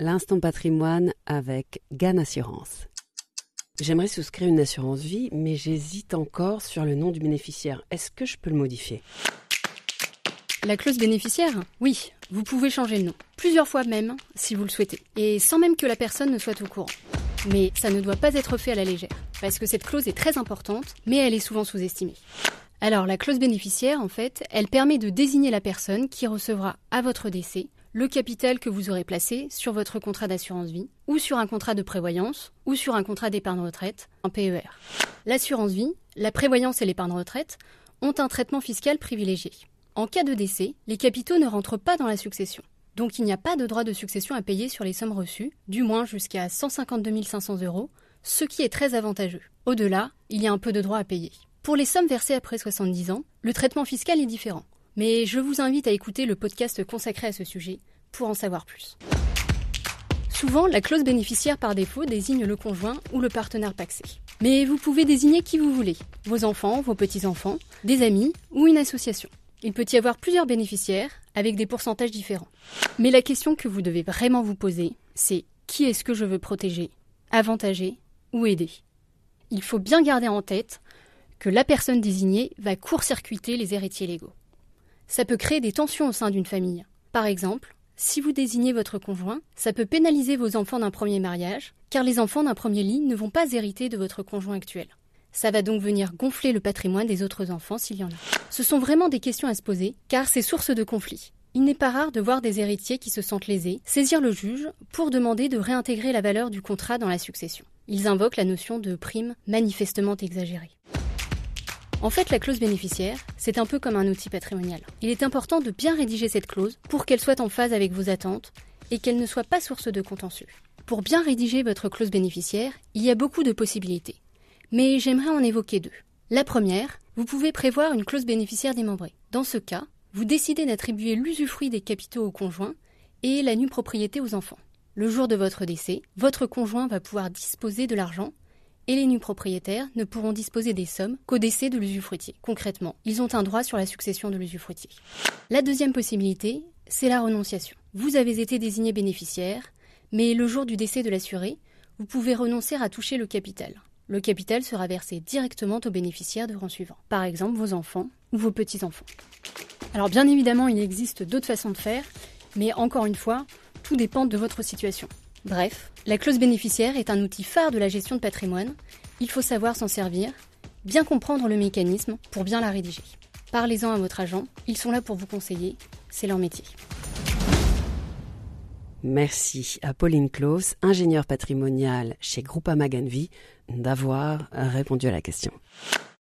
L'instant patrimoine avec GAN Assurance. J'aimerais souscrire une assurance vie, mais j'hésite encore sur le nom du bénéficiaire. Est-ce que je peux le modifier ? La clause bénéficiaire ? Oui, vous pouvez changer le nom. Plusieurs fois même, si vous le souhaitez. Et sans même que la personne ne soit au courant. Mais ça ne doit pas être fait à la légère. Parce que cette clause est très importante, mais elle est souvent sous-estimée. Alors, la clause bénéficiaire, en fait, elle permet de désigner la personne qui recevra à votre décès le capital que vous aurez placé sur votre contrat d'assurance vie, ou sur un contrat de prévoyance, ou sur un contrat d'épargne retraite, un PER. L'assurance vie, la prévoyance et l'épargne retraite ont un traitement fiscal privilégié. En cas de décès, les capitaux ne rentrent pas dans la succession. Donc il n'y a pas de droit de succession à payer sur les sommes reçues, du moins jusqu'à 152 500 €, ce qui est très avantageux. Au-delà, il y a un peu de droit à payer. Pour les sommes versées après 70 ans, le traitement fiscal est différent. Mais je vous invite à écouter le podcast consacré à ce sujet pour en savoir plus. Souvent, la clause bénéficiaire par défaut désigne le conjoint ou le partenaire pacsé. Mais vous pouvez désigner qui vous voulez, vos enfants, vos petits-enfants, des amis ou une association. Il peut y avoir plusieurs bénéficiaires avec des pourcentages différents. Mais la question que vous devez vraiment vous poser, c'est qui est-ce que je veux protéger, avantager ou aider ? Il faut bien garder en tête que la personne désignée va court-circuiter les héritiers légaux. Ça peut créer des tensions au sein d'une famille. Par exemple, si vous désignez votre conjoint, ça peut pénaliser vos enfants d'un premier mariage, car les enfants d'un premier lit ne vont pas hériter de votre conjoint actuel. Ça va donc venir gonfler le patrimoine des autres enfants s'il y en a. Ce sont vraiment des questions à se poser, car c'est source de conflits. Il n'est pas rare de voir des héritiers qui se sentent lésés saisir le juge pour demander de réintégrer la valeur du contrat dans la succession. Ils invoquent la notion de prime manifestement exagérée. En fait, la clause bénéficiaire, c'est un peu comme un outil patrimonial. Il est important de bien rédiger cette clause pour qu'elle soit en phase avec vos attentes et qu'elle ne soit pas source de contentieux. Pour bien rédiger votre clause bénéficiaire, il y a beaucoup de possibilités. Mais j'aimerais en évoquer deux. La première, vous pouvez prévoir une clause bénéficiaire démembrée. Dans ce cas, vous décidez d'attribuer l'usufruit des capitaux au conjoint et la nue propriété aux enfants. Le jour de votre décès, votre conjoint va pouvoir disposer de l'argent et les nus propriétaires ne pourront disposer des sommes qu'au décès de l'usufruitier. Concrètement, ils ont un droit sur la succession de l'usufruitier. La deuxième possibilité, c'est la renonciation. Vous avez été désigné bénéficiaire, mais le jour du décès de l'assuré, vous pouvez renoncer à toucher le capital. Le capital sera versé directement aux bénéficiaires de rang suivant, par exemple vos enfants ou vos petits-enfants. Alors bien évidemment, il existe d'autres façons de faire, mais encore une fois, tout dépend de votre situation. Bref, la clause bénéficiaire est un outil phare de la gestion de patrimoine. Il faut savoir s'en servir, bien comprendre le mécanisme pour bien la rédiger. Parlez-en à votre agent, ils sont là pour vous conseiller, c'est leur métier. Merci à Pauline Claus, ingénieure patrimoniale chez Groupama GAN Vie, d'avoir répondu à la question.